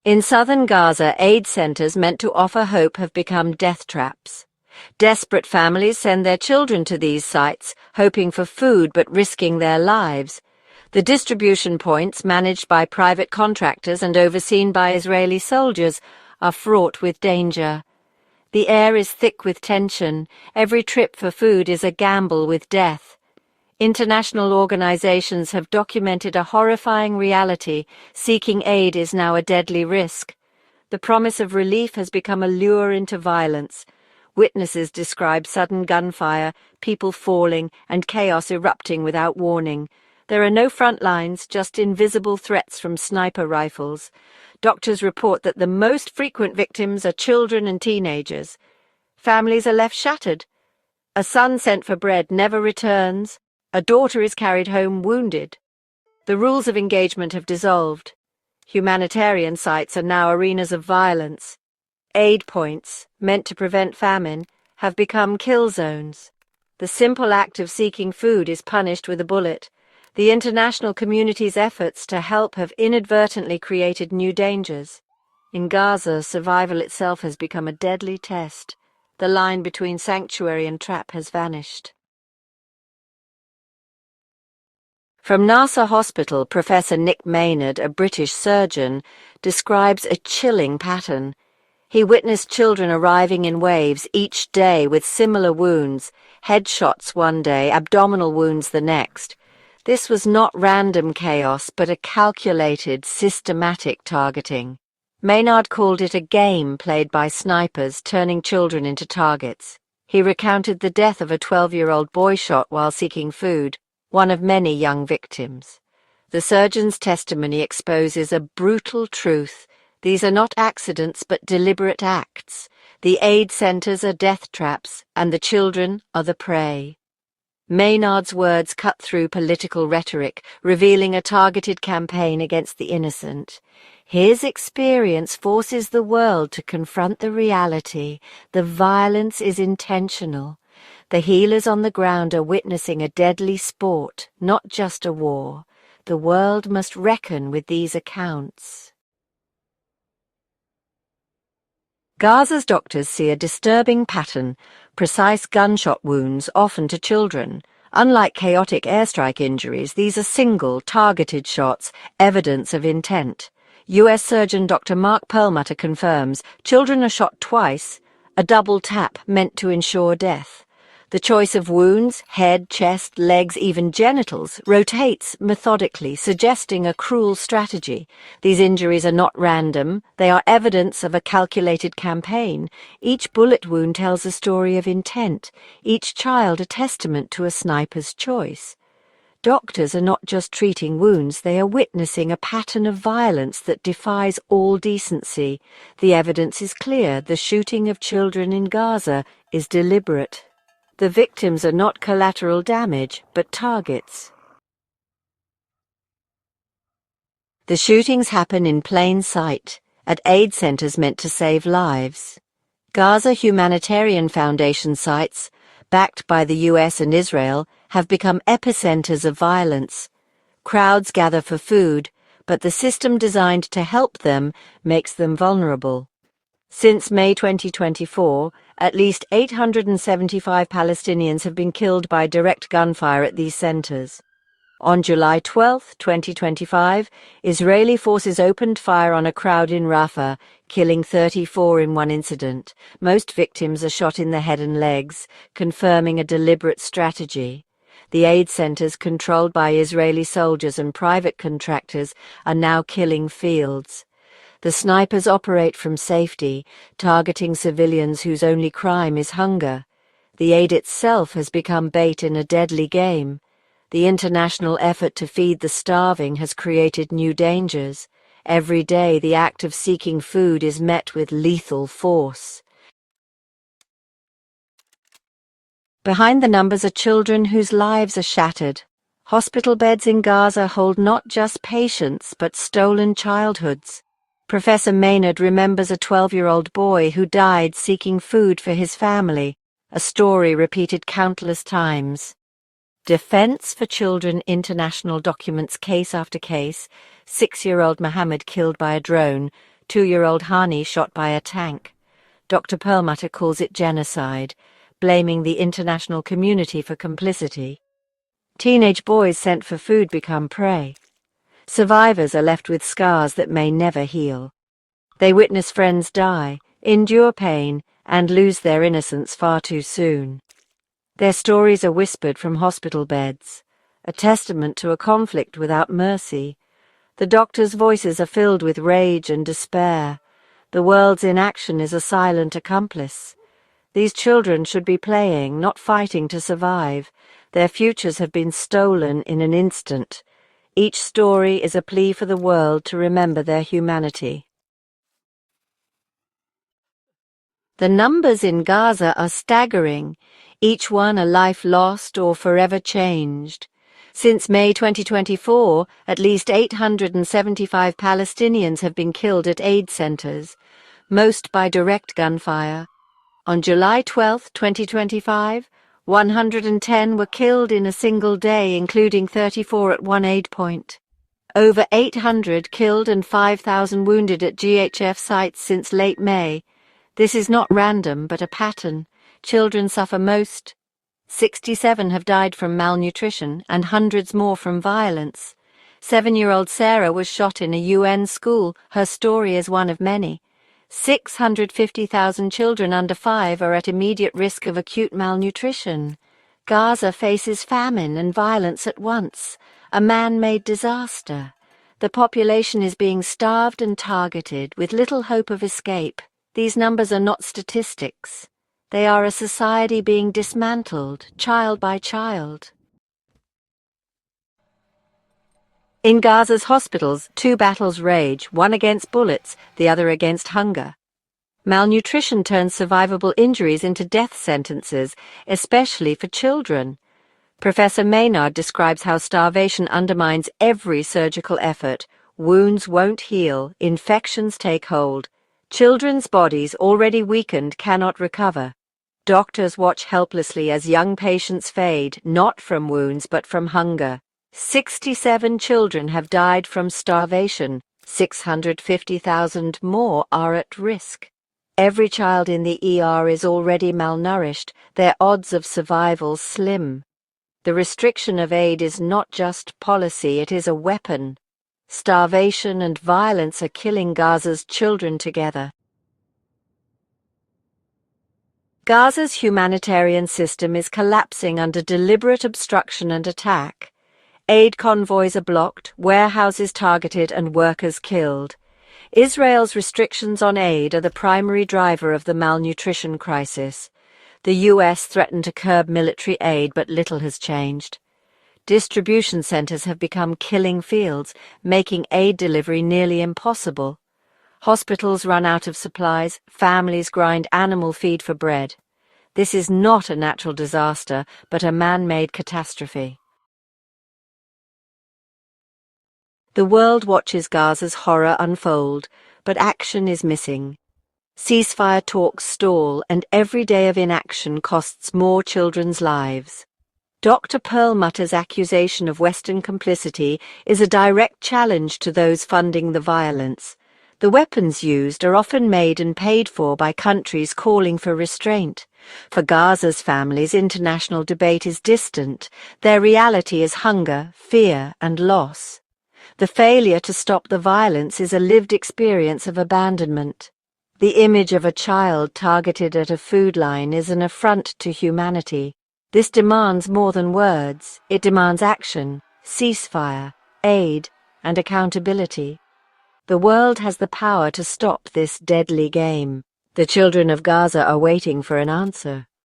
In southern Gaza, aid centers meant to offer hope have become death traps. Desperate families send their children to these sites, hoping for food but risking their lives. The distribution points, managed by private contractors and overseen by Israeli soldiers, are fraught with danger. The air is thick with tension. Every trip for food is a gamble with death. International organizations have documented a horrifying reality. Seeking aid is now a deadly risk. The promise of relief has become a lure into violence. Witnesses describe sudden gunfire, people falling, and chaos erupting without warning. There are no front lines, just invisible threats from sniper rifles. Doctors report that the most frequent victims are children and teenagers. Families are left shattered. A son sent for bread never returns. A daughter is carried home wounded. The rules of engagement have dissolved. Humanitarian sites are now arenas of violence. Aid points, meant to prevent famine, have become kill zones. The simple act of seeking food is punished with a bullet. The international community's efforts to help have inadvertently created new dangers. In Gaza, survival itself has become a deadly test. The line between sanctuary and trap has vanished. From Nasser Hospital, Professor Nick Maynard, a British surgeon, describes a chilling pattern. He witnessed children arriving in waves each day with similar wounds, headshots one day, abdominal wounds the next. This was not random chaos, but a calculated, systematic targeting. Maynard called it a game played by snipers, turning children into targets. He recounted the death of a 12-year-old boy shot while seeking food, one of many young victims. The surgeon's testimony exposes a brutal truth. These are not accidents but deliberate acts. The aid centers are death traps, and the children are the prey. Maynard's words cut through political rhetoric, revealing a targeted campaign against the innocent. His experience forces the world to confront the reality. The violence is intentional. The healers on the ground are witnessing a deadly sport, not just a war. The world must reckon with these accounts. Gaza's doctors see a disturbing pattern, precise gunshot wounds, often to children. Unlike chaotic airstrike injuries, these are single, targeted shots, evidence of intent. U.S. surgeon Dr. Mark Perlmutter confirms children are shot twice, a double tap meant to ensure death. The choice of wounds, head, chest, legs, even genitals, rotates methodically, suggesting a cruel strategy. These injuries are not random. They are evidence of a calculated campaign. Each bullet wound tells a story of intent, each child a testament to a sniper's choice. Doctors are not just treating wounds, they are witnessing a pattern of violence that defies all decency. The evidence is clear. The shooting of children in Gaza is deliberate. The victims are not collateral damage, but targets. The shootings happen in plain sight, at aid centers meant to save lives. Gaza Humanitarian Foundation sites, backed by the US and Israel, have become epicenters of violence. Crowds gather for food, but the system designed to help them makes them vulnerable. Since May 2024, at least 875 Palestinians have been killed by direct gunfire at these centers. On July 12, 2025, Israeli forces opened fire on a crowd in Rafah, killing 34 in one incident. Most victims are shot in the head and legs, confirming a deliberate strategy. The aid centers, controlled by Israeli soldiers and private contractors, are now killing fields. The snipers operate from safety, targeting civilians whose only crime is hunger. The aid itself has become bait in a deadly game. The international effort to feed the starving has created new dangers. Every day the act of seeking food is met with lethal force. Behind the numbers are children whose lives are shattered. Hospital beds in Gaza hold not just patients, but stolen childhoods. Professor Maynard remembers a 12-year-old boy who died seeking food for his family, a story repeated countless times. Defense for Children International documents case after case: 6-year-old Mohammed killed by a drone, 2-year-old Hani shot by a tank. Dr. Perlmutter calls it genocide, blaming the international community for complicity. Teenage boys sent for food become prey. Survivors are left with scars that may never heal. They witness friends die, endure pain, and lose their innocence far too soon. Their stories are whispered from hospital beds, a testament to a conflict without mercy. The doctors' voices are filled with rage and despair. The world's inaction is a silent accomplice. These children should be playing, not fighting to survive. Their futures have been stolen in an instant. Each story is a plea for the world to remember their humanity. The numbers in Gaza are staggering, each one a life lost or forever changed. Since May 2024, at least 875 Palestinians have been killed at aid centers, most by direct gunfire. On July 12, 2025, 110 were killed in a single day, including 34 at one aid point. Over 800 killed and 5,000 wounded at GHF sites since late May. This is not random, but a pattern. Children suffer most. 67 have died from malnutrition and hundreds more from violence. 7-year-old Sarah was shot in a UN school. Her story is one of many. 650,000 children under 5 are at immediate risk of acute malnutrition. Gaza faces famine and violence at once, a man-made disaster. The population is being starved and targeted, with little hope of escape. These numbers are not statistics. They are a society being dismantled, child by child. In Gaza's hospitals, 2 battles rage, one against bullets, the other against hunger. Malnutrition turns survivable injuries into death sentences, especially for children. Professor Maynard describes how starvation undermines every surgical effort. Wounds won't heal, infections take hold. Children's bodies, already weakened, cannot recover. Doctors watch helplessly as young patients fade, not from wounds but from hunger. 67 children have died from starvation. 650,000 more are at risk. Every child in the ER is already malnourished, their odds of survival slim. The restriction of aid is not just policy, it is a weapon. Starvation and violence are killing Gaza's children together. Gaza's humanitarian system is collapsing under deliberate obstruction and attack. Aid convoys are blocked, warehouses targeted, and workers killed. Israel's restrictions on aid are the primary driver of the malnutrition crisis. The US threatened to curb military aid, but little has changed. Distribution centers have become killing fields, making aid delivery nearly impossible. Hospitals run out of supplies, families grind animal feed for bread. This is not a natural disaster, but a man-made catastrophe. The world watches Gaza's horror unfold, but action is missing. Ceasefire talks stall, and every day of inaction costs more children's lives. Dr. Perlmutter's accusation of Western complicity is a direct challenge to those funding the violence. The weapons used are often made and paid for by countries calling for restraint. For Gaza's families, international debate is distant. Their reality is hunger, fear, and loss. The failure to stop the violence is a lived experience of abandonment. The image of a child targeted at a food line is an affront to humanity. This demands more than words. It demands action, ceasefire, aid, and accountability. The world has the power to stop this deadly game. The children of Gaza are waiting for an answer.